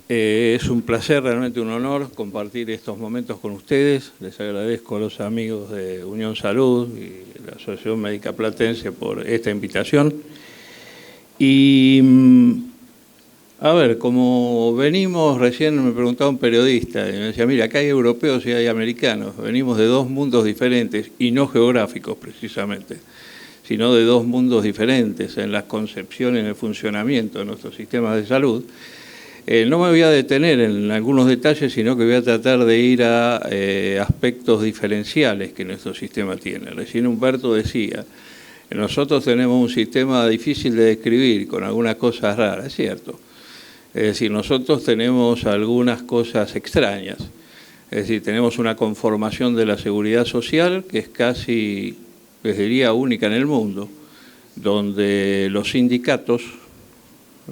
Es un placer, realmente un honor compartir estos momentos con ustedes. Les agradezco a los amigos de Unión Salud y la Asociación Médica Platense por esta invitación. Y, a ver, como venimos, recién me preguntaba un periodista, y me decía, mira, acá hay europeos y hay americanos, venimos de dos mundos diferentes, y no geográficos precisamente, sino de dos mundos diferentes en las concepciones, en el funcionamiento de nuestros sistemas de salud. No me voy a detener en algunos detalles, sino que voy a tratar de ir a aspectos diferenciales que nuestro sistema tiene. Recién Humberto decía, nosotros tenemos un sistema difícil de describir, con algunas cosas raras, es cierto. Es decir, nosotros tenemos algunas cosas extrañas. Es decir, tenemos una conformación de la seguridad social que es casi, les diría, única en el mundo, donde los sindicatos,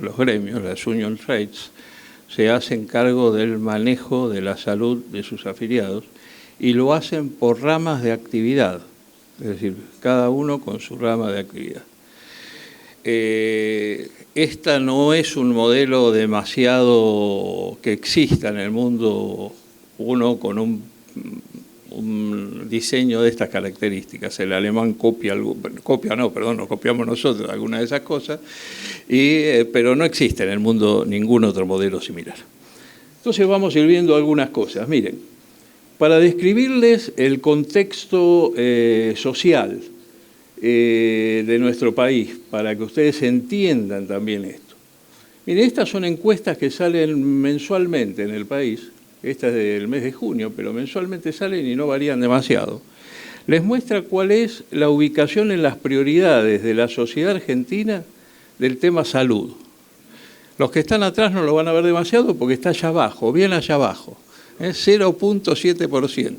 los gremios, las union trades, se hacen cargo del manejo de la salud de sus afiliados y lo hacen por ramas de actividad, es decir, cada uno con su rama de actividad. Esta no es un modelo demasiado que exista en el mundo, uno con un diseño de estas características. El alemán nos copiamos nosotros algunas de esas cosas, pero no existe en el mundo ningún otro modelo similar. Entonces vamos a ir viendo algunas cosas. Miren, para describirles el contexto social de nuestro país, para que ustedes entiendan también esto. Miren, estas son encuestas que salen mensualmente en el país. Esta es del mes de junio, pero mensualmente salen y no varían demasiado. Les muestra cuál es la ubicación en las prioridades de la sociedad argentina del tema salud. Los que están atrás no lo van a ver demasiado porque está allá abajo, bien allá abajo, 0,7%.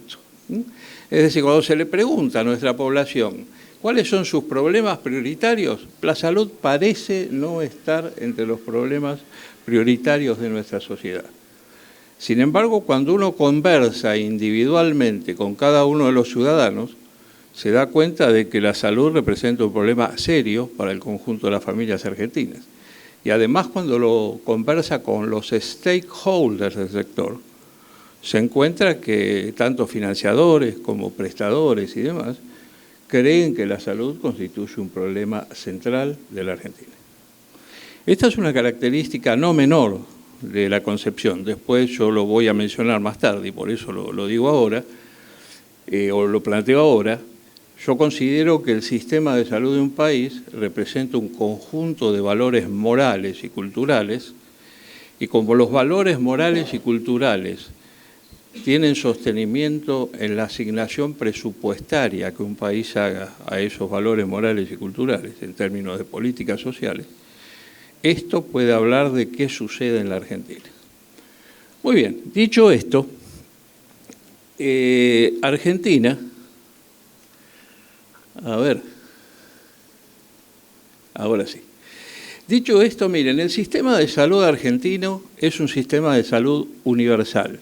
Es decir, cuando se le pregunta a nuestra población cuáles son sus problemas prioritarios, la salud parece no estar entre los problemas prioritarios de nuestra sociedad. Sin embargo, cuando uno conversa individualmente con cada uno de los ciudadanos, se da cuenta de que la salud representa un problema serio para el conjunto de las familias argentinas. Y además, cuando lo conversa con los stakeholders del sector, se encuentra que tanto financiadores como prestadores y demás creen que la salud constituye un problema central de la Argentina. Esta es una característica no menor de la concepción. Después yo lo voy a mencionar más tarde y por eso lo digo ahora, o lo planteo ahora. Yo considero que el sistema de salud de un país representa un conjunto de valores morales y culturales, y como los valores morales y culturales tienen sostenimiento en la asignación presupuestaria que un país haga a esos valores morales y culturales en términos de políticas sociales, esto puede hablar de qué sucede en la Argentina. Muy bien, dicho esto, Argentina, a ver, ahora sí. Dicho esto, miren, el sistema de salud argentino es un sistema de salud universal.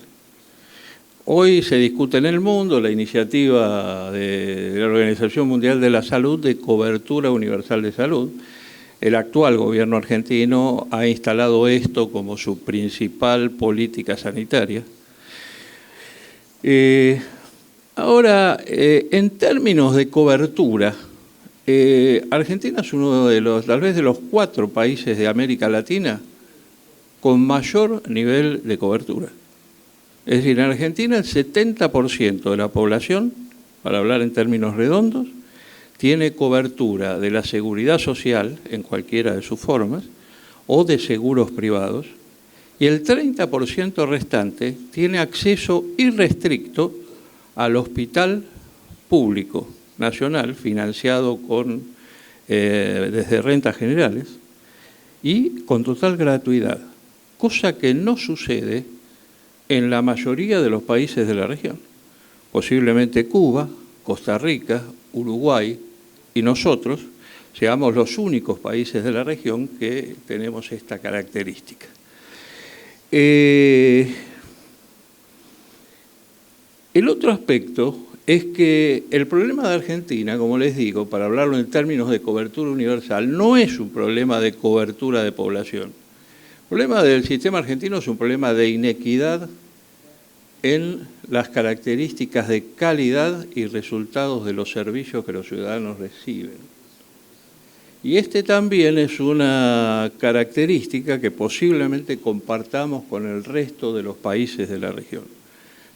Hoy se discute en el mundo la iniciativa de la Organización Mundial de la Salud de cobertura universal de salud. El actual gobierno argentino ha instalado esto como su principal política sanitaria. Ahora, en términos de cobertura, Argentina es uno de los, tal vez de los 4 países de América Latina con mayor nivel de cobertura. Es decir, en Argentina el 70% de la población, para hablar en términos redondos, tiene cobertura de la seguridad social en cualquiera de sus formas o de seguros privados, y el 30% restante tiene acceso irrestricto al hospital público nacional financiado desde rentas generales y con total gratuidad, cosa que no sucede en la mayoría de los países de la región. Posiblemente Cuba, Costa Rica, Uruguay y nosotros seamos los únicos países de la región que tenemos esta característica. El otro aspecto es que el problema de Argentina, como les digo, para hablarlo en términos de cobertura universal, no es un problema de cobertura de población. problema del sistema argentino es un problema de inequidad en las características de calidad y resultados de los servicios que los ciudadanos reciben. Y este también es una característica que posiblemente compartamos con el resto de los países de la región,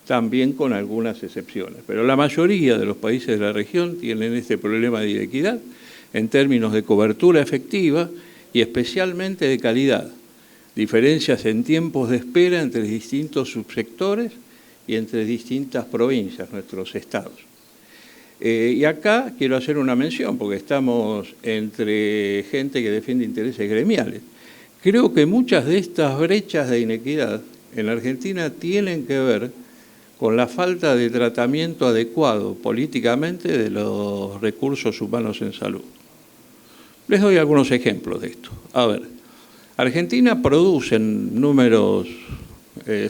también con algunas excepciones. Pero la mayoría de los países de la región tienen este problema de inequidad en términos de cobertura efectiva y especialmente de calidad. Diferencias en tiempos de espera entre distintos subsectores y entre distintas provincias, nuestros estados. Y acá quiero hacer una mención, porque estamos entre gente que defiende intereses gremiales. Creo que muchas de estas brechas de inequidad en la Argentina tienen que ver con la falta de tratamiento adecuado políticamente de los recursos humanos en salud. Les doy algunos ejemplos de esto. A ver, Argentina produce en números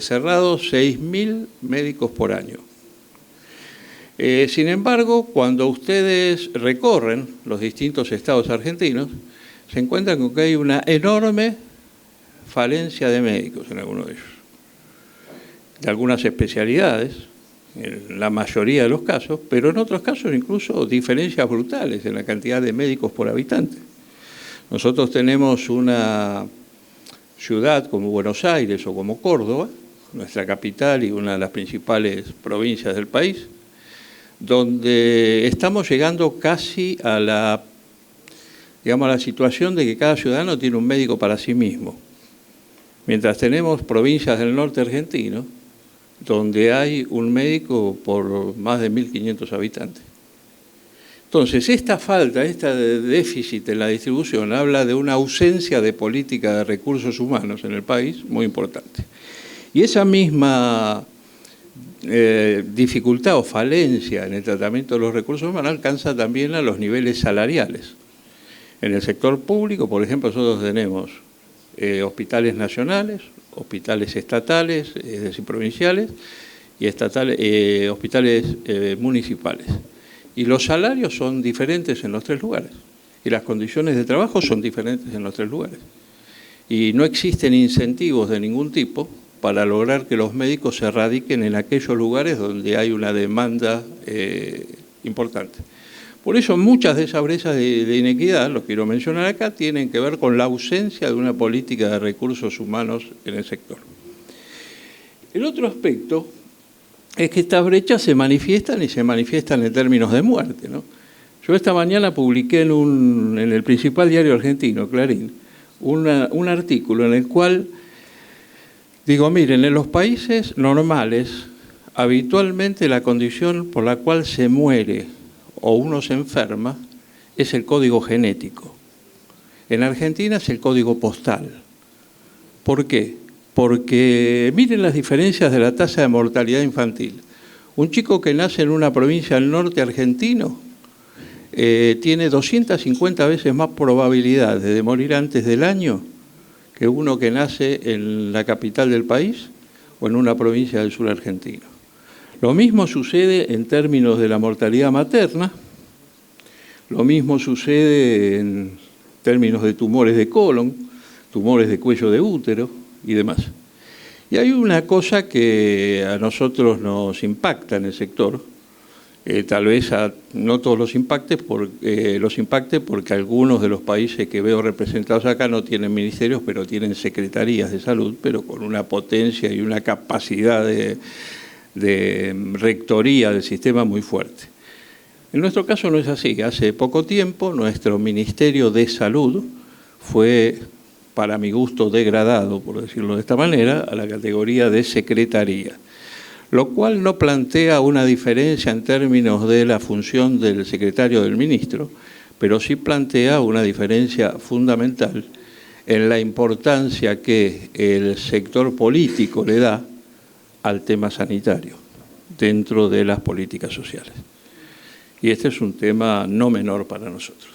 cerrados 6.000 médicos por año. Sin embargo, cuando ustedes recorren los distintos estados argentinos, se encuentran con que hay una enorme falencia de médicos en algunos de ellos, de algunas especialidades, en la mayoría de los casos, pero en otros casos incluso diferencias brutales en la cantidad de médicos por habitante. Nosotros tenemos una ciudad como Buenos Aires o como Córdoba, nuestra capital y una de las principales provincias del país, donde estamos llegando casi a la situación de que cada ciudadano tiene un médico para sí mismo. Mientras tenemos provincias del norte argentino, donde hay un médico por más de 1.500 habitantes. Entonces, esta falta, este déficit en la distribución, habla de una ausencia de política de recursos humanos en el país muy importante. Y esa misma dificultad o falencia en el tratamiento de los recursos humanos alcanza también a los niveles salariales. En el sector público, por ejemplo, nosotros tenemos hospitales nacionales, hospitales estatales, es decir, provinciales, y hospitales municipales. Y los salarios son diferentes en los tres lugares. Y las condiciones de trabajo son diferentes en los tres lugares. Y no existen incentivos de ningún tipo para lograr que los médicos se radiquen en aquellos lugares donde hay una demanda importante. Por eso muchas de esas brechas de inequidad, lo quiero mencionar acá, tienen que ver con la ausencia de una política de recursos humanos en el sector. El otro aspecto es que estas brechas se manifiestan en términos de muerte, ¿no? Yo esta mañana publiqué en el principal diario argentino, Clarín, un artículo en el cual digo, miren, en los países normales, habitualmente la condición por la cual se muere o uno se enferma es el código genético. En Argentina es el código postal. ¿Por qué? Porque miren las diferencias de la tasa de mortalidad infantil. Un chico que nace en una provincia del norte argentino tiene 250 veces más probabilidades de morir antes del año que uno que nace en la capital del país o en una provincia del sur argentino. Lo mismo sucede en términos de la mortalidad materna, lo mismo sucede en términos de tumores de colon, tumores de cuello de útero y demás. Y hay una cosa que a nosotros nos impacta en el sector, tal vez no todos los impacte porque algunos de los países que veo representados acá no tienen ministerios, pero tienen secretarías de salud, pero con una potencia y una capacidad de rectoría del sistema muy fuerte. En nuestro caso no es así. Hace poco tiempo nuestro Ministerio de Salud fue, para mi gusto, degradado, por decirlo de esta manera, a la categoría de secretaría, lo cual no plantea una diferencia en términos de la función del secretario del ministro, pero sí plantea una diferencia fundamental en la importancia que el sector político le da al tema sanitario dentro de las políticas sociales. Y este es un tema no menor para nosotros.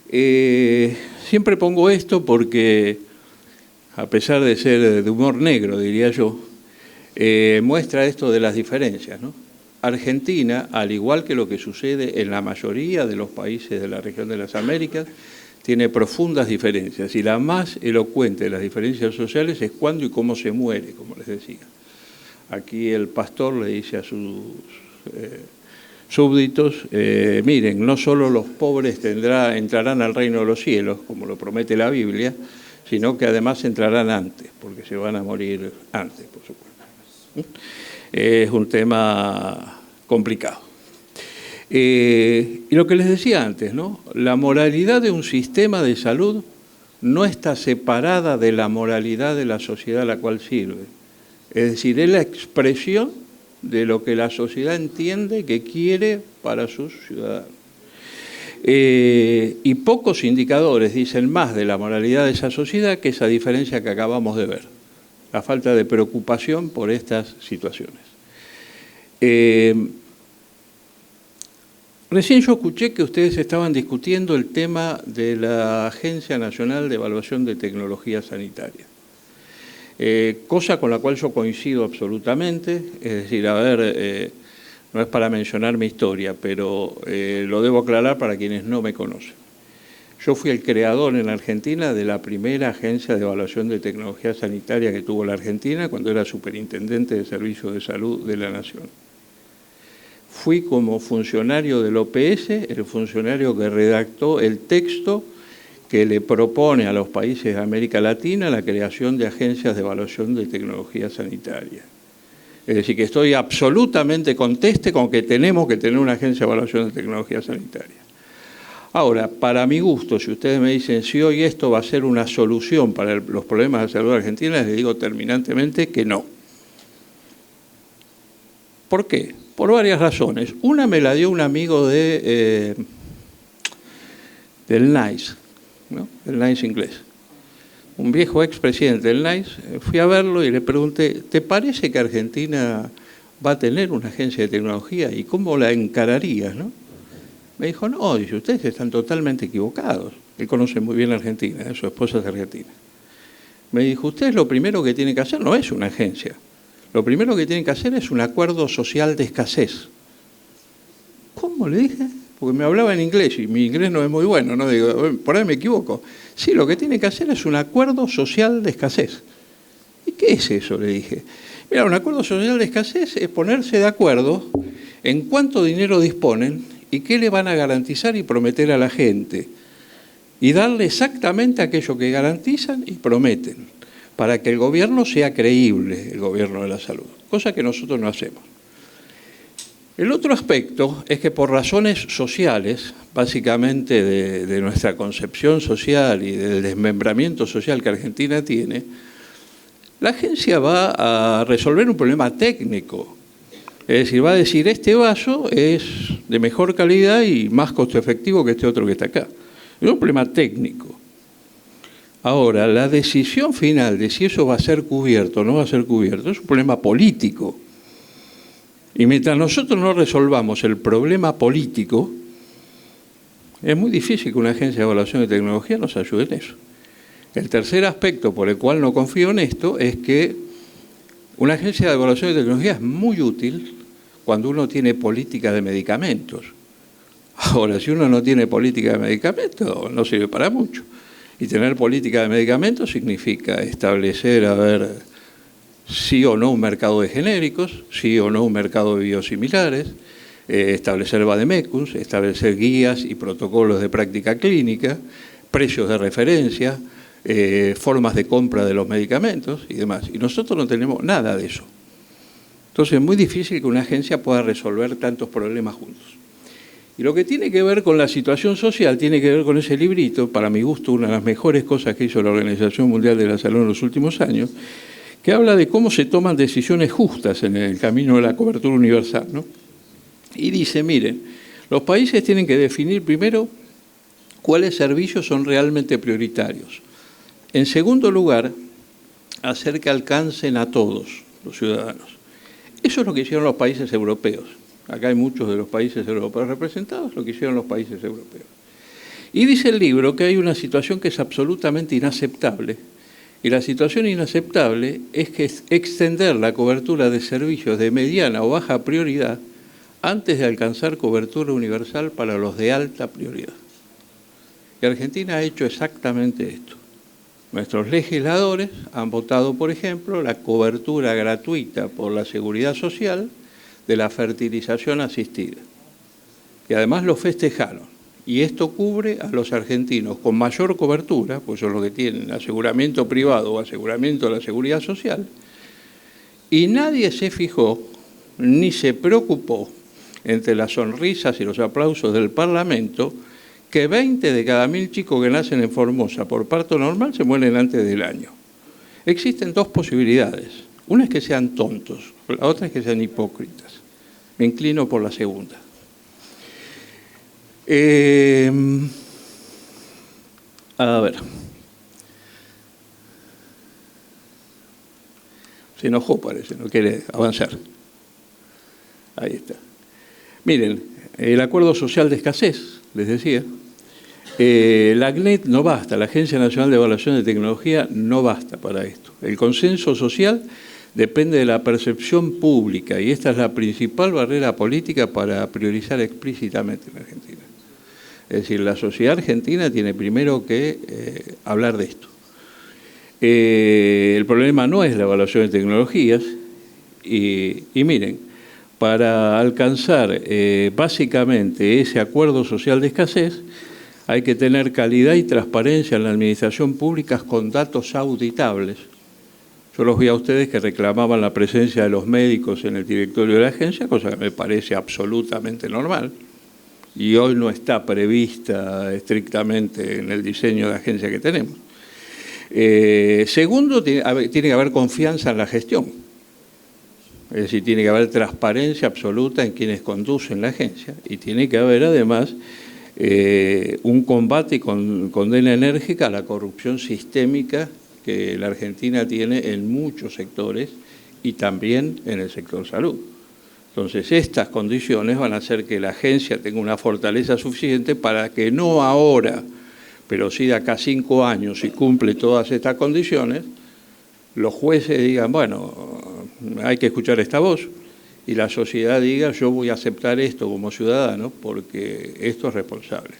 Siempre pongo esto porque, a pesar de ser de humor negro, diría yo, muestra esto de las diferencias, ¿no? Argentina, al igual que lo que sucede en la mayoría de los países de la región de las Américas, tiene profundas diferencias, y la más elocuente de las diferencias sociales es cuándo y cómo se muere, como les decía. Aquí el pastor le dice a sus súbditos, miren, no solo los pobres entrarán al reino de los cielos, como lo promete la Biblia, sino que además entrarán antes, porque se van a morir antes, por supuesto. Es un tema complicado. Y lo que les decía antes, ¿no? La moralidad de un sistema de salud no está separada de la moralidad de la sociedad a la cual sirve. Es decir, es la expresión de lo que la sociedad entiende que quiere para sus ciudadanos. Y pocos indicadores dicen más de la moralidad de esa sociedad que esa diferencia que acabamos de ver, la falta de preocupación por estas situaciones. Recién yo escuché que ustedes estaban discutiendo el tema de la Agencia Nacional de Evaluación de Tecnología Sanitaria, cosa con la cual yo coincido absolutamente. Es decir, a ver, no es para mencionar mi historia, pero lo debo aclarar para quienes no me conocen. Yo fui el creador en Argentina de la primera agencia de evaluación de tecnología sanitaria que tuvo la Argentina cuando era superintendente de Servicios de Salud de la Nación. Fui como funcionario del OPS, el funcionario que redactó el texto que le propone a los países de América Latina la creación de agencias de evaluación de tecnología sanitaria. Es decir, que estoy absolutamente conteste con que tenemos que tener una agencia de evaluación de tecnología sanitaria. Ahora, para mi gusto, si ustedes me dicen si hoy esto va a ser una solución para los problemas de salud argentina, les digo terminantemente que no. ¿Por qué? Por varias razones. Una me la dio un amigo del NICE, ¿no? El NICE inglés. Un viejo expresidente del NICE, fui a verlo y le pregunté, ¿te parece que Argentina va a tener una agencia de tecnología y cómo la encararías, no? Me dijo, no, dice, ustedes están totalmente equivocados. Él conoce muy bien a Argentina, su esposa es argentina. Me dijo, ustedes lo primero que tienen que hacer no es una agencia. Lo primero que tienen que hacer es un acuerdo social de escasez. ¿Cómo le dije? Porque me hablaba en inglés y mi inglés no es muy bueno, ¿no? Digo, por ahí me equivoco. Sí, lo que tienen que hacer es un acuerdo social de escasez. ¿Y qué es eso? Le dije. Mira, un acuerdo social de escasez es ponerse de acuerdo en cuánto dinero disponen y qué le van a garantizar y prometer a la gente. Y darle exactamente aquello que garantizan y prometen, para que el gobierno sea creíble, el gobierno de la salud, cosa que nosotros no hacemos. El otro aspecto es que por razones sociales, básicamente de nuestra concepción social y del desmembramiento social que Argentina tiene, la agencia va a resolver un problema técnico. Es decir, va a decir, este vaso es de mejor calidad y más costo efectivo que este otro que está acá. Es un problema técnico. Ahora, la decisión final de si eso va a ser cubierto o no va a ser cubierto es un problema político. Y mientras nosotros no resolvamos el problema político, es muy difícil que una agencia de evaluación de tecnología nos ayude en eso. El tercer aspecto por el cual no confío en esto es que una agencia de evaluación de tecnología es muy útil cuando uno tiene política de medicamentos. Ahora, si uno no tiene política de medicamentos, no sirve para mucho. Y tener política de medicamentos significa establecer, a ver, sí o no un mercado de genéricos, sí o no un mercado de biosimilares, establecer vademécums, establecer guías y protocolos de práctica clínica, precios de referencia, formas de compra de los medicamentos y demás. Y nosotros no tenemos nada de eso. Entonces es muy difícil que una agencia pueda resolver tantos problemas juntos. Y lo que tiene que ver con la situación social, tiene que ver con ese librito, para mi gusto una de las mejores cosas que hizo la Organización Mundial de la Salud en los últimos años, que habla de cómo se toman decisiones justas en el camino de la cobertura universal, ¿no? Y dice, miren, los países tienen que definir primero cuáles servicios son realmente prioritarios. En segundo lugar, hacer que alcancen a todos los ciudadanos. Eso es lo que hicieron los países europeos. Acá hay muchos de los países europeos representados, lo que hicieron los países europeos. Y dice el libro que hay una situación que es absolutamente inaceptable. Y la situación inaceptable es que es extender la cobertura de servicios de mediana o baja prioridad antes de alcanzar cobertura universal para los de alta prioridad. Y Argentina ha hecho exactamente esto. Nuestros legisladores han votado, por ejemplo, la cobertura gratuita por la Seguridad Social de la fertilización asistida. Y además lo festejaron. Y esto cubre a los argentinos con mayor cobertura, pues son los que tienen aseguramiento privado o aseguramiento de la Seguridad Social, y nadie se fijó ni se preocupó, entre las sonrisas y los aplausos del Parlamento, que 20 de cada 1000 chicos que nacen en Formosa por parto normal se mueren antes del año. Existen dos posibilidades. Una es que sean tontos, la otra es que sean hipócritas. Me inclino por la segunda. A ver. Se enojó, parece, no quiere avanzar. Ahí está. Miren, el acuerdo social de escasez, les decía, la ACNET no basta, la Agencia Nacional de Evaluación de Tecnología no basta para esto. El consenso social depende de la percepción pública y esta es la principal barrera política para priorizar explícitamente en Argentina. Es decir, la sociedad argentina tiene primero que hablar de esto. El problema no es la evaluación de tecnologías y miren, para alcanzar básicamente ese acuerdo social de escasez hay que tener calidad y transparencia en la administración pública con datos auditables. Yo los vi a ustedes que reclamaban la presencia de los médicos en el directorio de la agencia, cosa que me parece absolutamente normal. Y hoy no está prevista estrictamente en el diseño de agencia que tenemos. Segundo, tiene que haber confianza en la gestión. Es decir, tiene que haber transparencia absoluta en quienes conducen la agencia y tiene que haber además un combate y condena enérgica a la corrupción sistémica que la Argentina tiene en muchos sectores y también en el sector salud. Entonces, estas condiciones van a hacer que la agencia tenga una fortaleza suficiente para que no ahora, pero sí de acá 5 años, si cumple todas estas condiciones, los jueces digan, bueno, hay que escuchar esta voz, y la sociedad diga, yo voy a aceptar esto como ciudadano porque esto es responsable.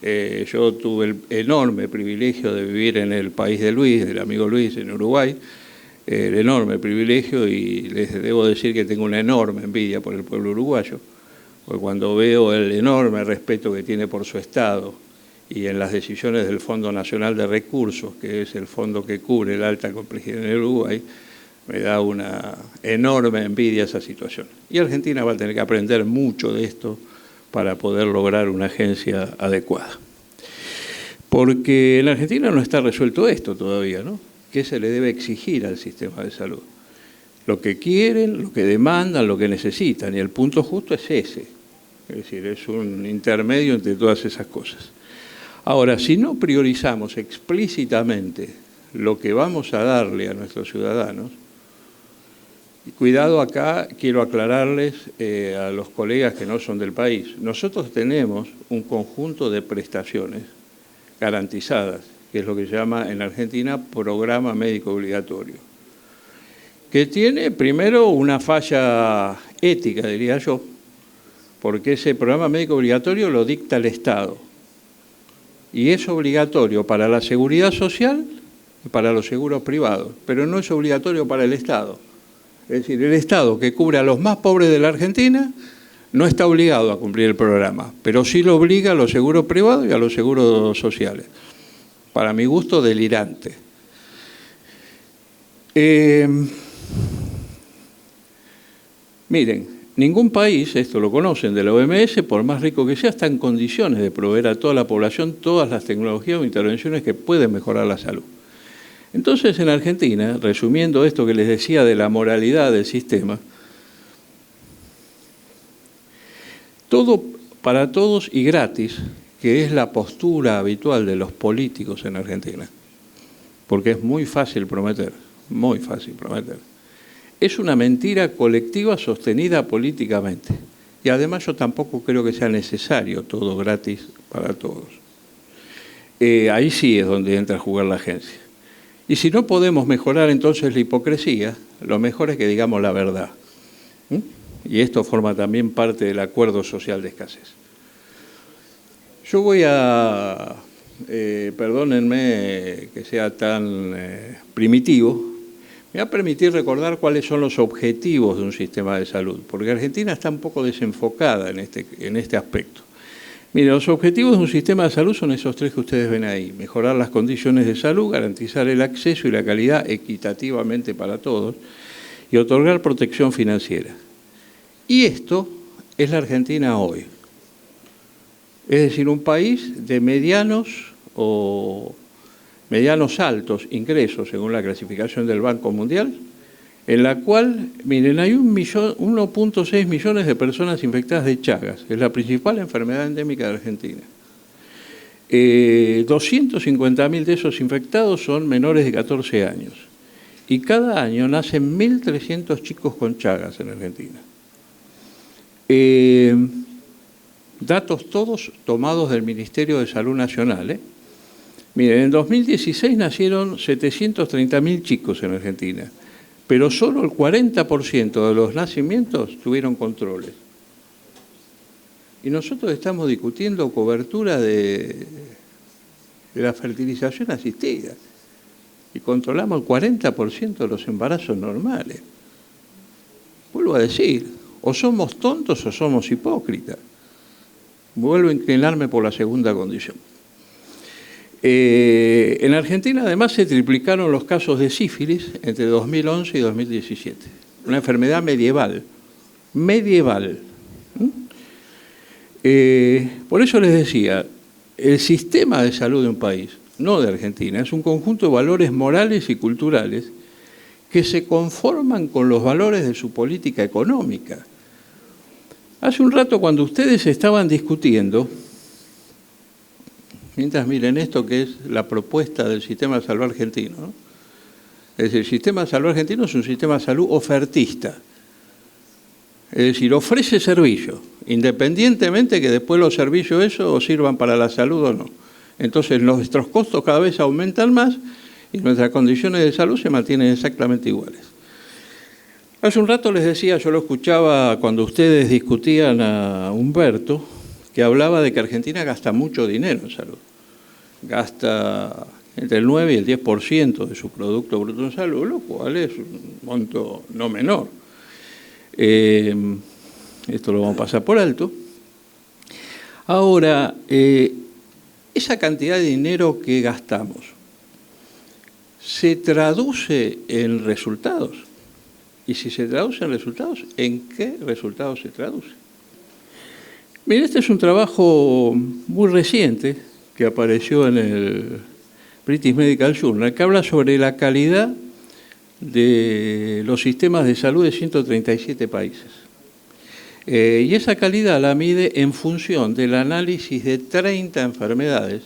Yo tuve el enorme privilegio de vivir en el país de Luis, del amigo Luis, en Uruguay, el enorme privilegio, y les debo decir que tengo una enorme envidia por el pueblo uruguayo, porque cuando veo el enorme respeto que tiene por su Estado y en las decisiones del Fondo Nacional de Recursos, que es el fondo que cubre la alta complejidad en el Uruguay, me da una enorme envidia esa situación. Y Argentina va a tener que aprender mucho de esto para poder lograr una agencia adecuada. Porque en Argentina no está resuelto esto todavía, ¿no? ¿Qué se le debe exigir al sistema de salud? Lo que quieren, lo que demandan, lo que necesitan, y el punto justo es ese. Es decir, es un intermedio entre todas esas cosas. Ahora, si no priorizamos explícitamente lo que vamos a darle a nuestros ciudadanos, y cuidado acá, quiero aclararles a los colegas que no son del país, nosotros tenemos un conjunto de prestaciones garantizadas, que es lo que se llama en Argentina programa médico obligatorio, que tiene primero una falla ética, diría yo, porque ese programa médico obligatorio lo dicta el Estado y es obligatorio para la seguridad social y para los seguros privados, pero no es obligatorio para el Estado. Es decir, el Estado que cubre a los más pobres de la Argentina no está obligado a cumplir el programa, pero sí lo obliga a los seguros privados y a los seguros sociales. Para mi gusto, delirante. Miren, ningún país, esto lo conocen de la OMS, por más rico que sea, está en condiciones de proveer a toda la población todas las tecnologías o intervenciones que pueden mejorar la salud. Entonces, en Argentina, resumiendo esto que les decía de la moralidad del sistema, todo para todos y gratis, que es la postura habitual de los políticos en Argentina, porque es muy fácil prometer, muy fácil prometer. Es una mentira colectiva sostenida políticamente. Y además yo tampoco creo que sea necesario todo gratis para todos. Ahí sí es donde entra a jugar la agencia. Y si no podemos mejorar entonces la hipocresía, lo mejor es que digamos la verdad. Y esto forma también parte del acuerdo social de escasez. Yo voy a perdónenme que sea tan primitivo, me va a permitir recordar cuáles son los objetivos de un sistema de salud, porque Argentina está un poco desenfocada en este aspecto. Mire, los objetivos de un sistema de salud son esos tres que ustedes ven ahí: mejorar las condiciones de salud, garantizar el acceso y la calidad equitativamente para todos y otorgar protección financiera. Y esto es la Argentina hoy. Es decir, un país de medianos o medianos altos ingresos, según la clasificación del Banco Mundial, en la cual, miren, hay 1.6 millones de personas infectadas de Chagas, es la principal enfermedad endémica de Argentina. 250.000 de esos infectados son menores de 14 años. Y cada año nacen 1.300 chicos con Chagas en Argentina. Datos todos tomados del Ministerio de Salud Nacional. Miren, en 2016 nacieron 730.000 chicos en Argentina, pero solo el 40% de los nacimientos tuvieron controles. Y nosotros estamos discutiendo cobertura de la fertilización asistida y controlamos el 40% de los embarazos normales. Vuelvo a decir, o somos tontos o somos hipócritas. Vuelvo a inclinarme por la segunda condición. En Argentina, además, se triplicaron los casos de sífilis entre 2011 y 2017. Una enfermedad medieval. Medieval. Por eso les decía, el sistema de salud de un país, no de Argentina, es un conjunto de valores morales y culturales que se conforman con los valores de su política económica. Hace un rato, cuando ustedes estaban discutiendo, mientras miren esto que es la propuesta del sistema de salud argentino, ¿no? Es decir, el sistema de salud argentino es un sistema de salud ofertista. Es decir, ofrece servicios, independientemente que después los servicios esos sirvan para la salud o no. Entonces nuestros costos cada vez aumentan más y nuestras condiciones de salud se mantienen exactamente iguales. Hace un rato les decía, yo lo escuchaba cuando ustedes discutían a Humberto, que hablaba de que Argentina gasta mucho dinero en salud. Gasta entre el 9 y el 10% de su Producto Bruto en Salud, lo cual es un monto no menor. Esto lo vamos a pasar por alto. Ahora, esa cantidad de dinero que gastamos, ¿se traduce en resultados? Y si se traduce en resultados, ¿en qué resultados se traduce? Miren, este es un trabajo muy reciente que apareció en el British Medical Journal, que habla sobre la calidad de los sistemas de salud de 137 países. Y esa calidad la mide en función del análisis de 30 enfermedades,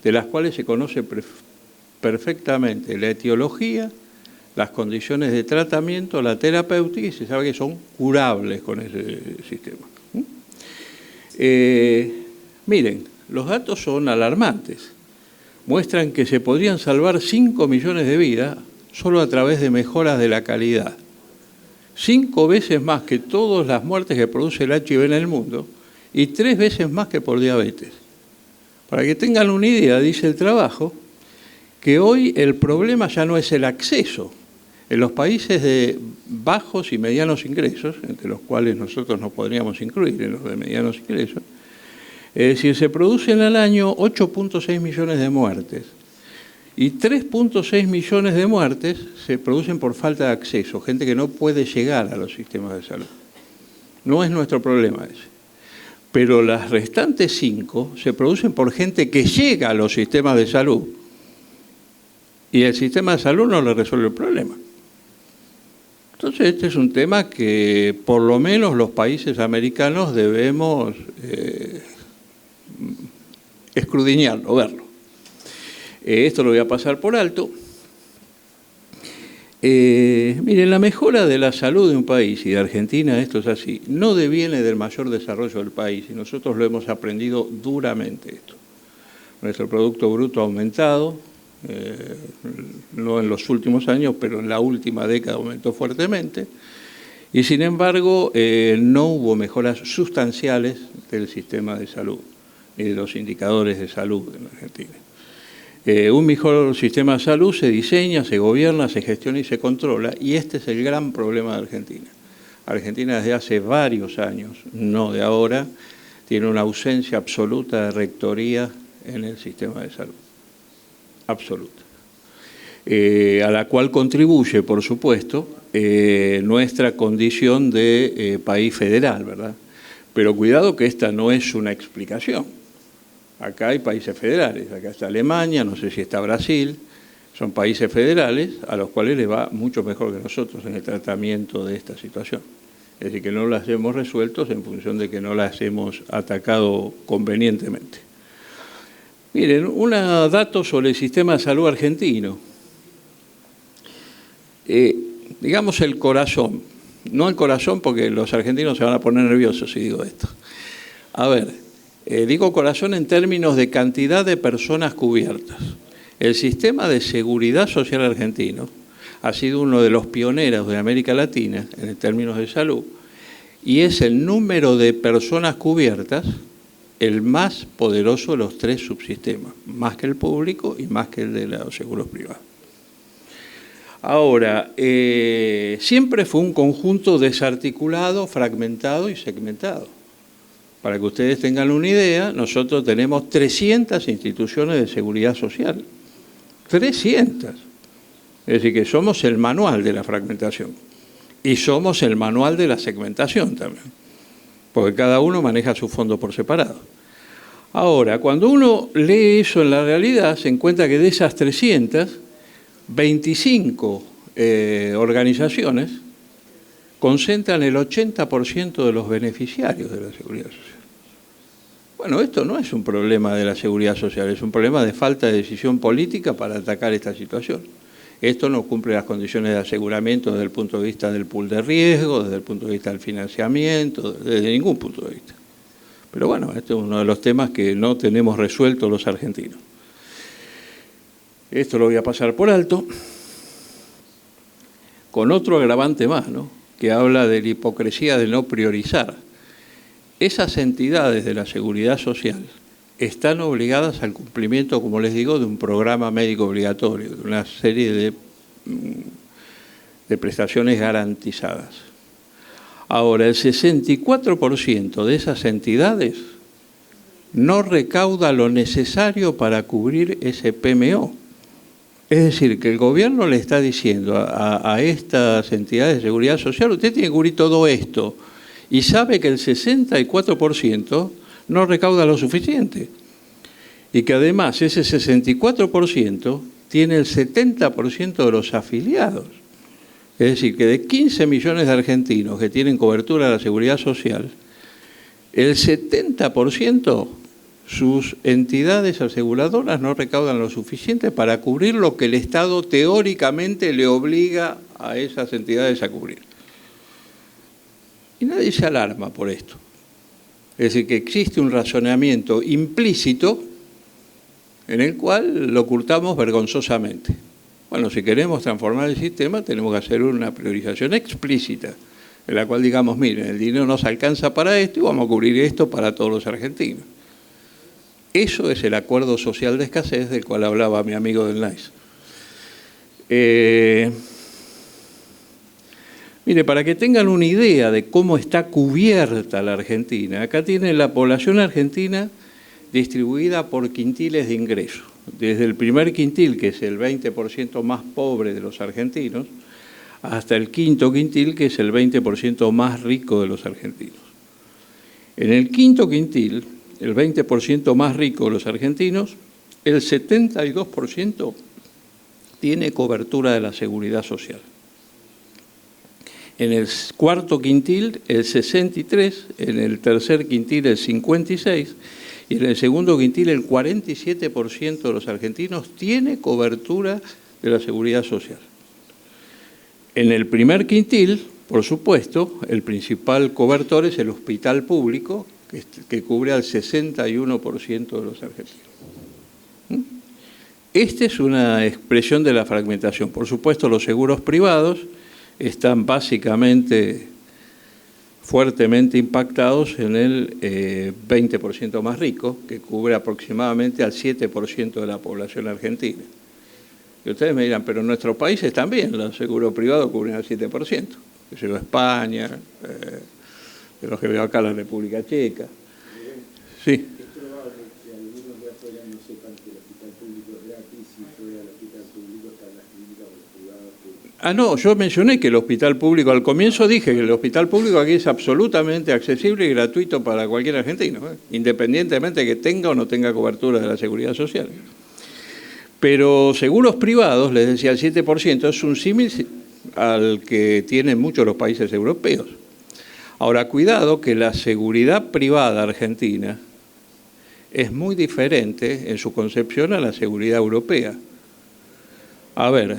de las cuales se conoce perfectamente la etiología, las condiciones de tratamiento, la terapéutica, y se sabe que son curables con ese sistema. Miren, los datos son alarmantes. Muestran que se podrían salvar 5 millones de vidas solo a través de mejoras de la calidad. 5 veces más que todas las muertes que produce el HIV en el mundo y 3 veces más que por diabetes. Para que tengan una idea, dice el trabajo, que hoy el problema ya no es el acceso. En los países de bajos y medianos ingresos, entre los cuales nosotros nos podríamos incluir en los de medianos ingresos, es decir, se producen al año 8.6 millones de muertes y 3.6 millones de muertes se producen por falta de acceso, gente que no puede llegar a los sistemas de salud. No es nuestro problema ese. Pero las restantes 5 se producen por gente que llega a los sistemas de salud y el sistema de salud no le resuelve el problema. Entonces, este es un tema que por lo menos los países americanos debemos escudriñarlo, verlo. Esto lo voy a pasar por alto. Miren, la mejora de la salud de un país, y de Argentina esto es así, no deviene del mayor desarrollo del país, y nosotros lo hemos aprendido duramente esto. Nuestro Producto Bruto ha aumentado, no en los últimos años, pero en la última década aumentó fuertemente, y sin embargo no hubo mejoras sustanciales del sistema de salud y de los indicadores de salud en Argentina. Un mejor sistema de salud se diseña, se gobierna, se gestiona y se controla, y este es el gran problema de Argentina. Argentina desde hace varios años, no de ahora, tiene una ausencia absoluta de rectoría en el sistema de salud. Absoluta. A la cual contribuye, por supuesto, nuestra condición de país federal, ¿verdad? Pero cuidado que esta no es una explicación. Acá hay países federales, acá está Alemania, no sé si está Brasil, son países federales a los cuales les va mucho mejor que nosotros en el tratamiento de esta situación. Es decir, que no las hemos resuelto en función de que no las hemos atacado convenientemente. Miren, un dato sobre el sistema de salud argentino. Digamos el corazón, no el corazón porque los argentinos se van a poner nerviosos si digo esto. A ver, digo corazón en términos de cantidad de personas cubiertas. El sistema de seguridad social argentino ha sido uno de los pioneros de América Latina en términos de salud y es el número de personas cubiertas el más poderoso de los tres subsistemas, más que el público y más que el de los seguros privados. Ahora, siempre fue un conjunto desarticulado, fragmentado y segmentado. Para que ustedes tengan una idea, nosotros tenemos 300 instituciones de seguridad social. 300. Es decir, que somos el manual de la fragmentación y somos el manual de la segmentación también, porque cada uno maneja su fondo por separado. Ahora, cuando uno lee eso en la realidad, se encuentra que de esas 300, 25 organizaciones concentran el 80% de los beneficiarios de la seguridad social. Bueno, esto no es un problema de la seguridad social, es un problema de falta de decisión política para atacar esta situación. Esto no cumple las condiciones de aseguramiento desde el punto de vista del pool de riesgo, desde el punto de vista del financiamiento, desde ningún punto de vista. Pero bueno, este es uno de los temas que no tenemos resueltos los argentinos. Esto lo voy a pasar por alto, con otro agravante más, ¿no?, que habla de la hipocresía de no priorizar. Esas entidades de la seguridad social están obligadas al cumplimiento, como les digo, de un programa médico obligatorio, de una serie de prestaciones garantizadas. Ahora, el 64% de esas entidades no recauda lo necesario para cubrir ese PMO. Es decir, que el gobierno le está diciendo a estas entidades de seguridad social, usted tiene que cubrir todo esto, y sabe que el 64% no recauda lo suficiente. Y que además ese 64% tiene el 70% de los afiliados. Es decir, que de 15 millones de argentinos que tienen cobertura de la seguridad social, el 70% sus entidades aseguradoras no recaudan lo suficiente para cubrir lo que el Estado teóricamente le obliga a esas entidades a cubrir. Y nadie se alarma por esto. Es decir, que existe un razonamiento implícito en el cual lo ocultamos vergonzosamente. Bueno, si queremos transformar el sistema, tenemos que hacer una priorización explícita, en la cual digamos, miren, el dinero nos alcanza para esto y vamos a cubrir esto para todos los argentinos. Eso es el acuerdo social de escasez del cual hablaba mi amigo del NICE. Mire, para que tengan una idea de cómo está cubierta la Argentina, acá tienen la población argentina distribuida por quintiles de ingreso. Desde el primer quintil, que es el 20% más pobre de los argentinos, hasta el quinto quintil, que es el 20% más rico de los argentinos. En el quinto quintil, el 20% más rico de los argentinos, el 72% tiene cobertura de la seguridad social. En el cuarto quintil, el 63%, en el tercer quintil, el 56%, y en el segundo quintil, el 47% de los argentinos tiene cobertura de la seguridad social. En el primer quintil, por supuesto, el principal cobertor es el hospital público, que cubre al 61% de los argentinos. Esta es una expresión de la fragmentación. Por supuesto, los seguros privados están básicamente fuertemente impactados en el 20% más rico, que cubre aproximadamente al 7% de la población argentina. Y ustedes me dirán, pero en nuestros países también los seguros privados cubren al 7%. Que se va a España, de los que veo acá la República Checa. Sí. Es probable que algunos de afuera no sepan que el hospital público es gratis y fuera del hospital público están las clínicas o los privados. No, yo mencioné que el hospital público, al comienzo dije que el hospital público aquí es absolutamente accesible y gratuito para cualquier argentino, independientemente de que tenga o no tenga cobertura de la seguridad social. Pero seguros privados, les decía, el 7% es un símil al que tienen muchos los países europeos. Ahora, cuidado que la seguridad privada argentina es muy diferente en su concepción a la seguridad europea. A ver,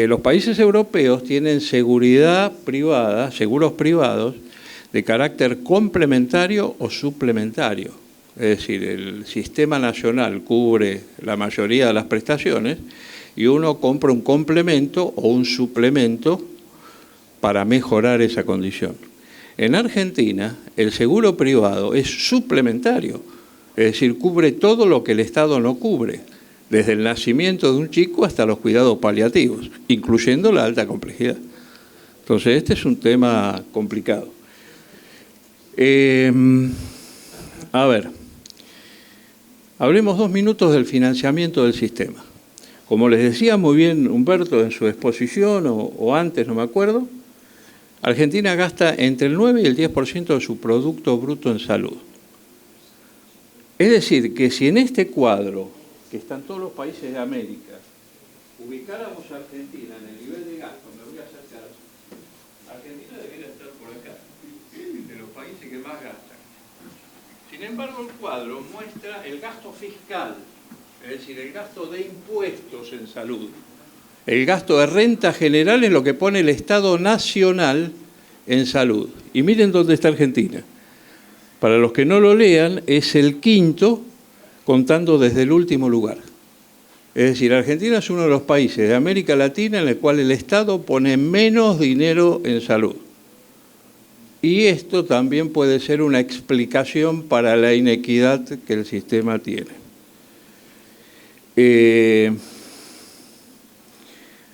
los países europeos tienen seguridad privada, seguros privados, de carácter complementario o suplementario. Es decir, el sistema nacional cubre la mayoría de las prestaciones y uno compra un complemento o un suplemento para mejorar esa condición. En Argentina, el seguro privado es suplementario, es decir, cubre todo lo que el Estado no cubre, desde el nacimiento de un chico hasta los cuidados paliativos, incluyendo la alta complejidad. Entonces, este es un tema complicado. A ver, hablemos 2 minutos del financiamiento del sistema. Como les decía muy bien Humberto en su exposición, o antes, no me acuerdo, Argentina gasta entre el 9 y el 10% de su Producto Bruto en salud. Es decir, que si en este cuadro, que están todos los países de América, ubicáramos a Argentina en el nivel de gasto, me voy a acercar, Argentina debería estar por acá, de los países que más gastan. Sin embargo, el cuadro muestra el gasto fiscal, es decir, el gasto de impuestos en salud. El gasto de renta general es lo que pone el Estado nacional en salud. Y miren dónde está Argentina. Para los que no lo lean, es el quinto, contando desde el último lugar. Es decir, Argentina es uno de los países de América Latina en el cual el Estado pone menos dinero en salud. Y esto también puede ser una explicación para la inequidad que el sistema tiene.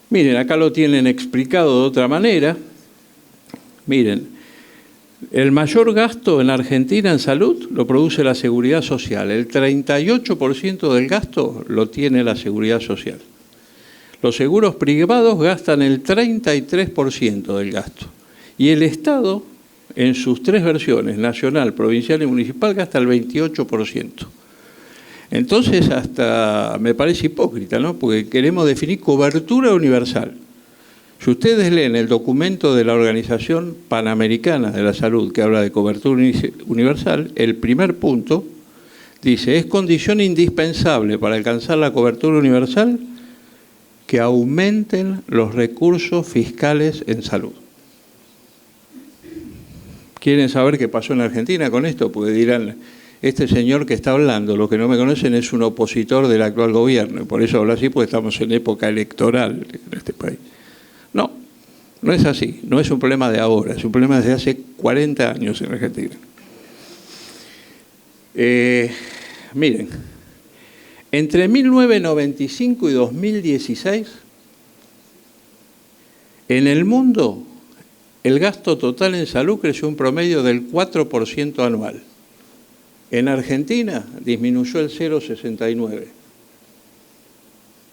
Miren, acá lo tienen explicado de otra manera. Miren, el mayor gasto en Argentina en salud lo produce la seguridad social. El 38% del gasto lo tiene la seguridad social. Los seguros privados gastan el 33% del gasto. Y el Estado, en sus 3 versiones, nacional, provincial y municipal, gasta el 28%. Entonces, hasta me parece hipócrita, ¿no? Porque queremos definir cobertura universal. Si ustedes leen el documento de la Organización Panamericana de la Salud, que habla de cobertura universal, el primer punto dice, es condición indispensable para alcanzar la cobertura universal que aumenten los recursos fiscales en salud. ¿Quieren saber qué pasó en Argentina con esto? Porque dirán, este señor que está hablando, los que no me conocen, es un opositor del actual gobierno, y por eso habla así, porque estamos en época electoral en este país. No, no es así, no es un problema de ahora, es un problema desde hace 40 años en Argentina. Miren, entre 1995 y 2016, en el mundo, el gasto total en salud creció un promedio del 4% anual. En Argentina disminuyó el 0,69%.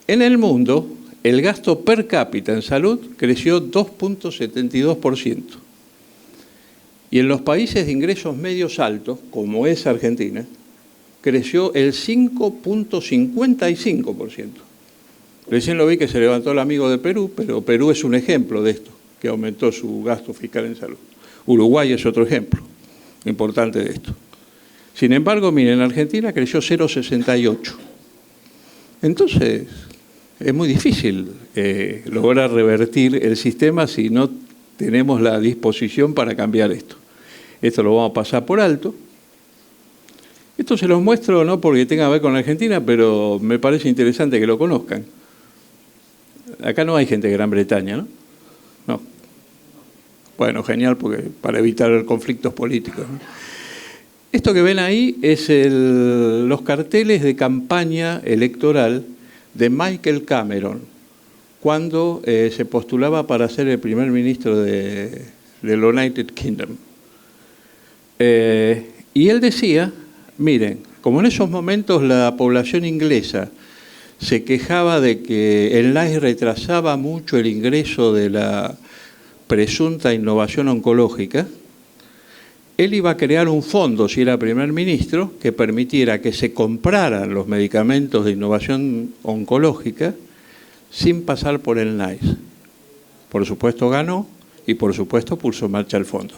En el mundo, el gasto per cápita en salud creció 2,72%. Y en los países de ingresos medios altos, como es Argentina, creció el 5,55%. Recién lo vi que se levantó el amigo de Perú, pero Perú es un ejemplo de esto, que aumentó su gasto fiscal en salud. Uruguay es otro ejemplo importante de esto. Sin embargo, miren, en Argentina creció 0,68. Entonces, es muy difícil lograr revertir el sistema si no tenemos la disposición para cambiar esto. Esto lo vamos a pasar por alto. Esto se los muestro no porque tenga que ver con Argentina, pero me parece interesante que lo conozcan. Acá no hay gente de Gran Bretaña, ¿no? No. Bueno, genial, porque para evitar conflictos políticos, ¿no? Esto que ven ahí es los carteles de campaña electoral de Michael Cameron, cuando se postulaba para ser el primer ministro del United Kingdom. Y él decía, miren, como en esos momentos la población inglesa se quejaba de que el NICE retrasaba mucho el ingreso de la presunta innovación oncológica, él iba a crear un fondo, si era primer ministro, que permitiera que se compraran los medicamentos de innovación oncológica sin pasar por el NICE. Por supuesto ganó y por supuesto puso en marcha el fondo.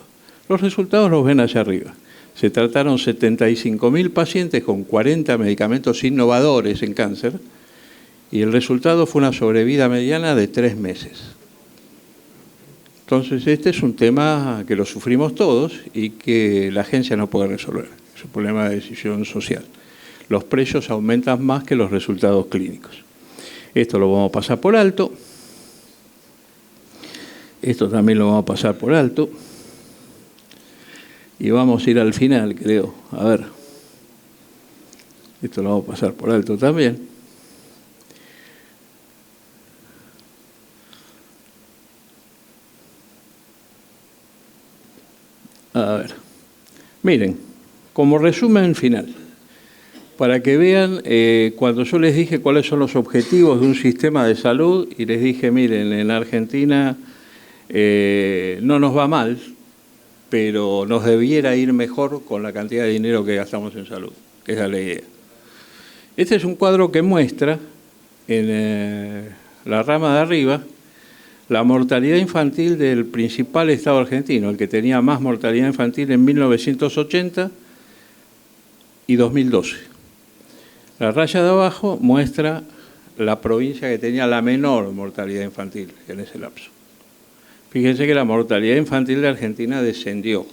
Los resultados los ven allá arriba. Se trataron 75.000 pacientes con 40 medicamentos innovadores en cáncer y el resultado fue una sobrevida mediana de 3 meses. Entonces, este es un tema que lo sufrimos todos y que la agencia no puede resolver. Es un problema de decisión social. Los precios aumentan más que los resultados clínicos. Esto lo vamos a pasar por alto. Esto también lo vamos a pasar por alto. Y vamos a ir al final, creo. A ver. Esto lo vamos a pasar por alto también. A ver. Miren, como resumen final, para que vean, cuando yo les dije cuáles son los objetivos de un sistema de salud, y les dije, miren, en Argentina no nos va mal, pero nos debiera ir mejor con la cantidad de dinero que gastamos en salud, que esa es la idea. Este es un cuadro que muestra en la rama de arriba la mortalidad infantil del principal estado argentino, el que tenía más mortalidad infantil en 1980 y 2012. La raya de abajo muestra la provincia que tenía la menor mortalidad infantil en ese lapso. Fíjense que la mortalidad infantil de Argentina descendió.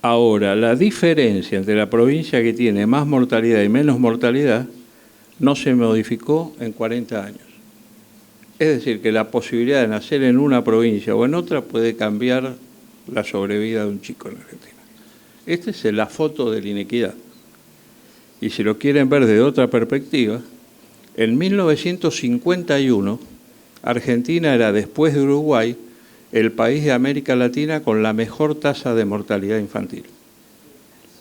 Ahora, la diferencia entre la provincia que tiene más mortalidad y menos mortalidad no se modificó en 40 años. Es decir, que la posibilidad de nacer en una provincia o en otra puede cambiar la sobrevida de un chico en Argentina. Esta es la foto de la inequidad. Y si lo quieren ver de otra perspectiva, en 1951, Argentina era, después de Uruguay, el país de América Latina con la mejor tasa de mortalidad infantil.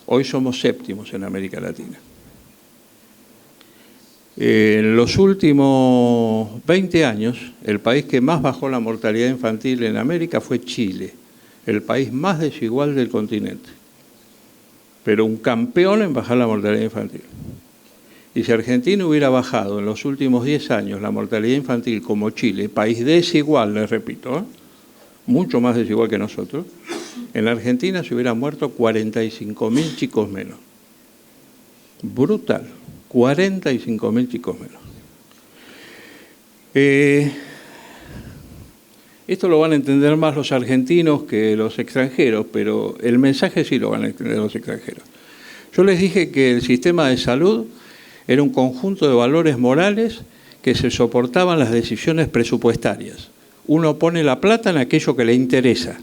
Hoy somos séptimos en América Latina. En los últimos 20 años, el país que más bajó la mortalidad infantil en América fue Chile, el país más desigual del continente, pero un campeón en bajar la mortalidad infantil. Y si Argentina hubiera bajado en los últimos 10 años la mortalidad infantil como Chile, país desigual, les repito, mucho más desigual que nosotros, en Argentina se hubieran muerto 45.000 chicos menos. Brutal. 45.000 chicos menos. Esto lo van a entender más los argentinos que los extranjeros, pero el mensaje sí lo van a entender los extranjeros. Yo les dije que el sistema de salud era un conjunto de valores morales que se soportaban las decisiones presupuestarias. Uno pone la plata en aquello que le interesa.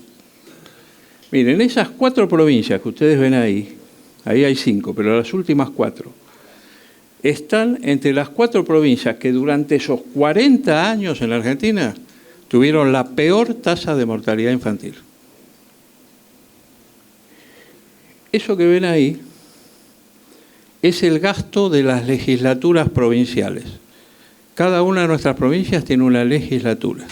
Miren, esas 4 provincias que ustedes ven ahí hay 5, pero las últimas 4, están entre las 4 provincias que durante esos 40 años en la Argentina tuvieron la peor tasa de mortalidad infantil. Eso que ven ahí es el gasto de las legislaturas provinciales. Cada una de nuestras provincias tiene una legislatura.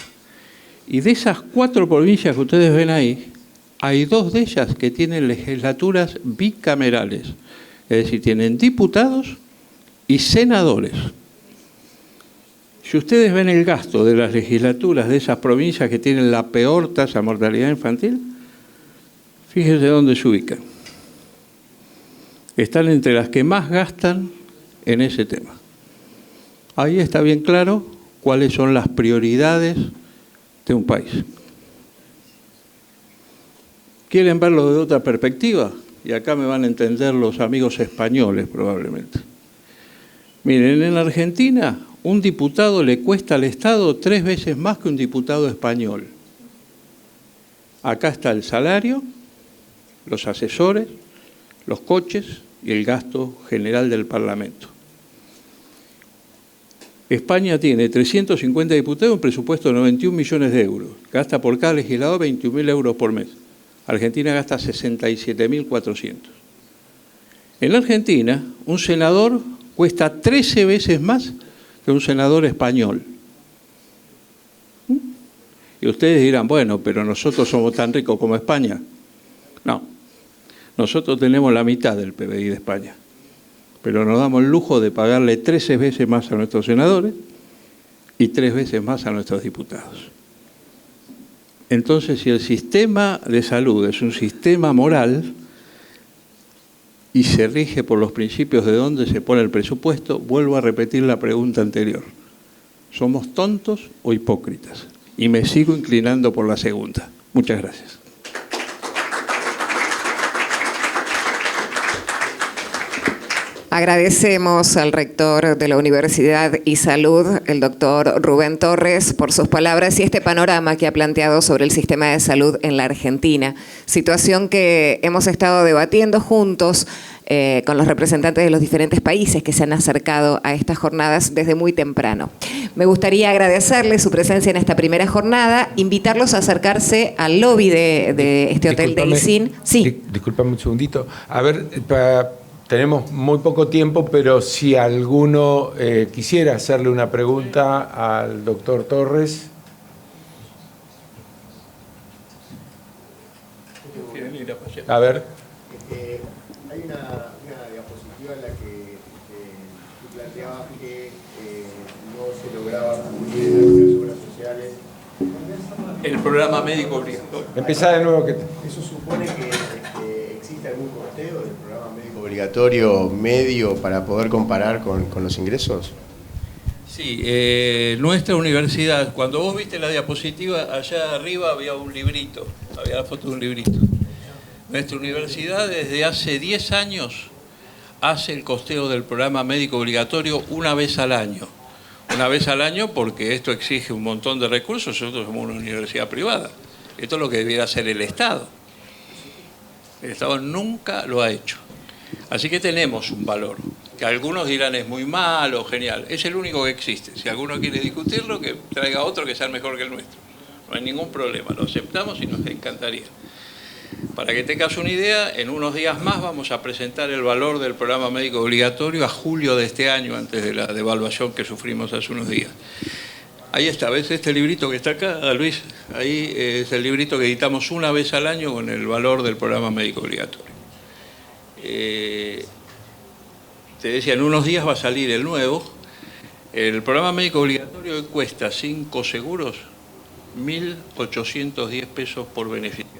Y de esas 4 provincias que ustedes ven ahí, hay 2 de ellas que tienen legislaturas bicamerales. Es decir, tienen diputados y senadores. Si ustedes ven el gasto de las legislaturas de esas provincias que tienen la peor tasa de mortalidad infantil, fíjense dónde se ubican. Están entre las que más gastan en ese tema. Ahí está bien claro cuáles son las prioridades de un país. ¿Quieren verlo de otra perspectiva? Y acá me van a entender los amigos españoles probablemente. Miren, en Argentina un diputado le cuesta al Estado 3 veces más que un diputado español. Acá está el salario, los asesores, los coches y el gasto general del Parlamento. España tiene 350 diputados y un presupuesto de 91 millones de euros. Gasta por cada legislador 21.000 euros por mes. Argentina gasta 67.400. En la Argentina, un senador cuesta 13 veces más que un senador español. Y ustedes dirán, bueno, pero nosotros somos tan ricos como España. No, nosotros tenemos la mitad del PBI de España, pero nos damos el lujo de pagarle 13 veces más a nuestros senadores y 3 veces más a nuestros diputados. Entonces, si el sistema de salud es un sistema moral y se rige por los principios de dónde se pone el presupuesto, vuelvo a repetir la pregunta anterior. ¿Somos tontos o hipócritas? Y me sigo inclinando por la segunda. Muchas gracias. Agradecemos al rector de la Universidad y Salud, el doctor Rubén Torres, por sus palabras y este panorama que ha planteado sobre el sistema de salud en la Argentina. Situación que hemos estado debatiendo juntos con los representantes de los diferentes países que se han acercado a estas jornadas desde muy temprano. Me gustaría agradecerles su presencia en esta primera jornada, invitarlos a acercarse al lobby de este hotel de ISIN. Sí. Discúlpame un segundito. A ver, tenemos muy poco tiempo, pero si alguno quisiera hacerle una pregunta al doctor Torres. A ver. Hay una diapositiva en la que tú planteabas que no se lograba cubrir las obras sociales. El programa médico obligatorio. Empezá de nuevo. ¿Eso supone que existe algún costeo del programa médico obligatorio medio para poder comparar con los ingresos? Sí, nuestra universidad, cuando vos viste la diapositiva, allá arriba había un librito, había la foto de un librito. Nuestra universidad desde hace 10 años hace el costeo del programa médico obligatorio una vez al año. Una vez al año porque esto exige un montón de recursos, nosotros somos una universidad privada. Esto es lo que debiera hacer el Estado. El Estado nunca lo ha hecho. Así que tenemos un valor, que algunos dirán es muy malo, genial. Es el único que existe. Si alguno quiere discutirlo, que traiga otro que sea mejor que el nuestro. No hay ningún problema, lo aceptamos y nos encantaría. Para que tengas una idea, en unos días más vamos a presentar el valor del programa médico obligatorio a julio de este año, antes de la devaluación que sufrimos hace unos días. Ahí está, ¿ves este librito que está acá, Luis? Ahí es el librito que editamos una vez al año con el valor del programa médico obligatorio. Te decía, en unos días va a salir el nuevo. El programa médico obligatorio cuesta 5 seguros, 1.810 pesos por beneficiario.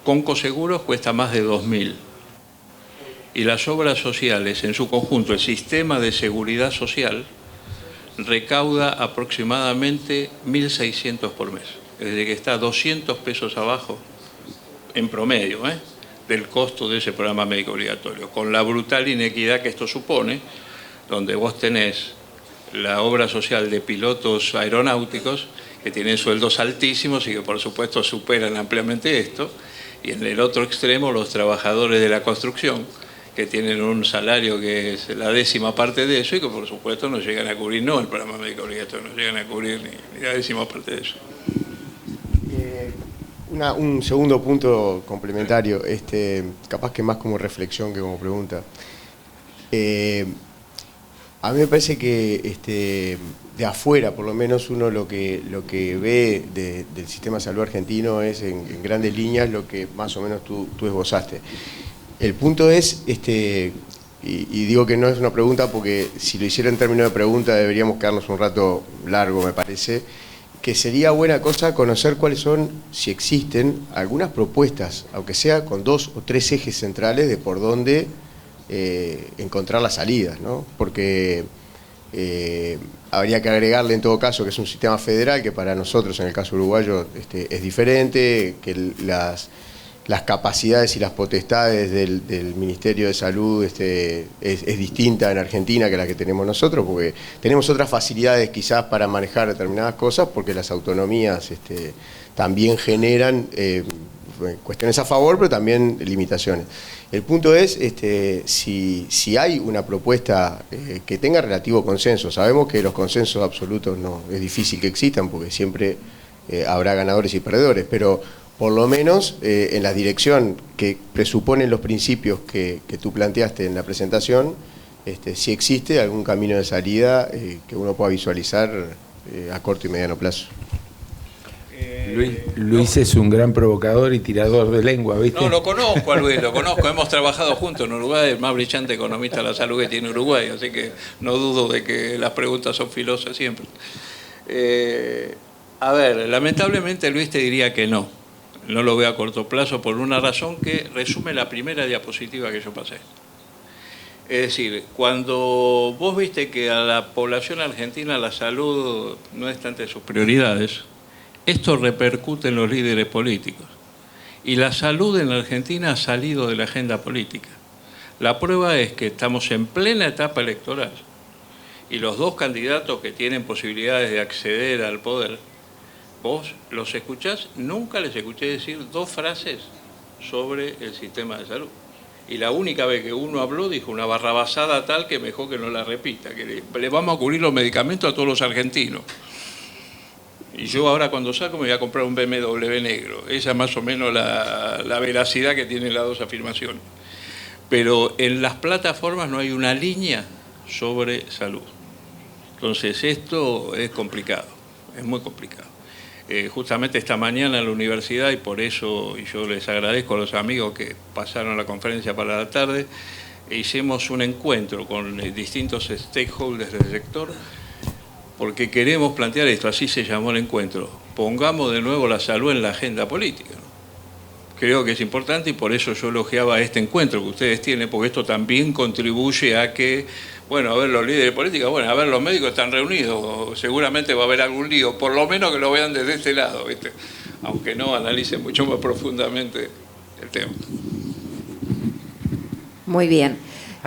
Con coseguros cuesta más de 2.000. Y las obras sociales, en su conjunto, el sistema de seguridad social, recauda aproximadamente 1.600 por mes. Es decir, que está 200 pesos abajo, en promedio, del costo de ese programa médico obligatorio. Con la brutal inequidad que esto supone, donde vos tenés la obra social de pilotos aeronáuticos, que tienen sueldos altísimos y que por supuesto superan ampliamente esto, y en el otro extremo los trabajadores de la construcción, que tienen un salario que es la 10ª parte de eso y que por supuesto no llegan a cubrir, no el programa médico obligatorio, no llegan a cubrir ni la 10ª parte de eso. Un segundo punto complementario, capaz que más como reflexión que como pregunta. A mí me parece que de afuera, por lo menos, uno lo que ve del sistema de salud argentino es en grandes líneas lo que más o menos tú esbozaste. El punto es, y digo que no es una pregunta porque si lo hiciera en términos de pregunta deberíamos quedarnos un rato largo, me parece, que sería buena cosa conocer cuáles son, si existen, algunas propuestas, aunque sea con 2 o 3 ejes centrales de por dónde encontrar las salidas, ¿no? Porque habría que agregarle en todo caso que es un sistema federal que para nosotros en el caso uruguayo es diferente, que las capacidades y las potestades del Ministerio de Salud es distinta en Argentina que la que tenemos nosotros, porque tenemos otras facilidades quizás para manejar determinadas cosas, porque las autonomías también generan cuestiones a favor, pero también limitaciones. El punto es si hay una propuesta que tenga relativo consenso. Sabemos que los consensos absolutos no es difícil que existan, porque siempre habrá ganadores y perdedores, pero por lo menos en la dirección que presuponen los principios que tú planteaste en la presentación, si existe algún camino de salida que uno pueda visualizar a corto y mediano plazo. Luis es un gran provocador y tirador de lengua, ¿viste? No, lo conozco a Luis, lo conozco, hemos trabajado juntos en Uruguay, el más brillante economista de la salud que tiene Uruguay, así que no dudo de que las preguntas son filosas siempre. A ver, lamentablemente Luis te diría que no lo veo a corto plazo por una razón que resume la primera diapositiva que yo pasé. Es decir, cuando vos viste que a la población argentina la salud no está entre sus prioridades, esto repercute en los líderes políticos. Y la salud en la Argentina ha salido de la agenda política. La prueba es que estamos en plena etapa electoral y los dos candidatos que tienen posibilidades de acceder al poder, vos los escuchás, nunca les escuché decir dos frases sobre el sistema de salud. Y la única vez que uno habló dijo una barrabasada tal que mejor que no la repita, que le vamos a cubrir los medicamentos a todos los argentinos. Y yo ahora cuando salgo me voy a comprar un BMW negro. Esa es más o menos la veracidad que tienen las dos afirmaciones. Pero en las plataformas no hay una línea sobre salud. Entonces esto es complicado, es muy complicado. Justamente esta mañana en la universidad, y por eso y yo les agradezco a los amigos que pasaron la conferencia para la tarde, hicimos un encuentro con distintos stakeholders del sector, porque queremos plantear esto, así se llamó el encuentro, pongamos de nuevo la salud en la agenda política, ¿no? Creo que es importante y por eso yo elogiaba este encuentro que ustedes tienen, porque esto también contribuye a que, bueno, a ver los líderes políticos, bueno, a ver los médicos están reunidos, seguramente va a haber algún lío, por lo menos que lo vean desde este lado, ¿viste? Aunque no analicen mucho más profundamente el tema. Muy bien,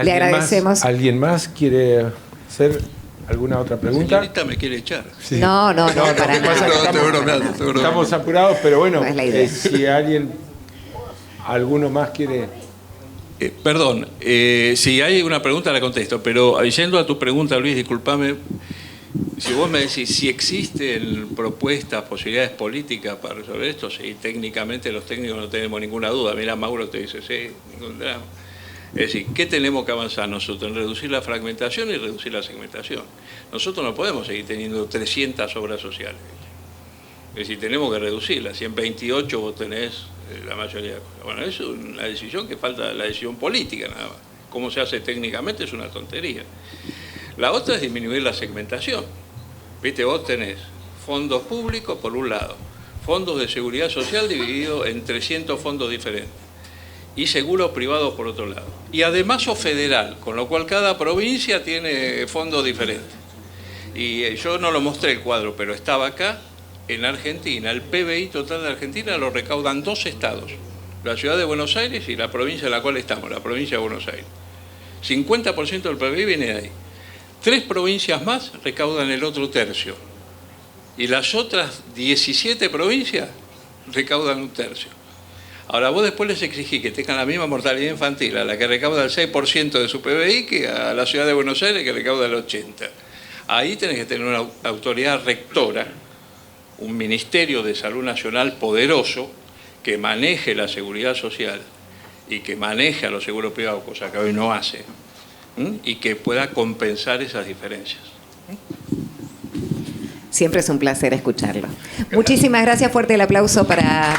le agradecemos. ¿Alguien más quiere hacer alguna otra pregunta? La señorita me quiere echar. Sí. No, para nada. Estamos apurados, pero bueno, No es la idea. Si alguno más quiere... Perdón, si hay una pregunta la contesto, pero yendo a tu pregunta, Luis, discúlpame, si vos me decís si existen propuestas, posibilidades políticas para resolver esto, sí, técnicamente los técnicos no tenemos ninguna duda. Mira, Mauro te dice, sí, ningún drama. Es decir, ¿qué tenemos que avanzar nosotros? En reducir la fragmentación y reducir la segmentación. Nosotros no podemos seguir teniendo 300 obras sociales. Es decir, tenemos que reducirlas. Si en 28 vos tenés la mayoría de cosas. Bueno, es una decisión que falta, la decisión política nada más. Cómo se hace técnicamente es una tontería. La otra es disminuir la segmentación. Viste, vos tenés fondos públicos por un lado, fondos de seguridad social divididos en 300 fondos diferentes y seguros privados por otro lado. Y además sos federal, con lo cual cada provincia tiene fondos diferentes. Y yo no lo mostré el cuadro, pero estaba acá. En Argentina, el PBI total de Argentina lo recaudan dos estados, la ciudad de Buenos Aires y la provincia en la cual estamos, la provincia de Buenos Aires. 50% del PBI viene de ahí. 3 provincias más recaudan el otro tercio. Y las otras 17 provincias recaudan un tercio. Ahora vos después les exigís que tengan la misma mortalidad infantil a la que recauda el 6% de su PBI que a la ciudad de Buenos Aires que recauda el 80%. Ahí tenés que tener una autoridad rectora, un Ministerio de Salud Nacional poderoso que maneje la seguridad social y que maneje a los seguros privados, cosa que hoy no hace, y que pueda compensar esas diferencias. Siempre es un placer escucharlo. Muchísimas gracias, fuerte el aplauso para...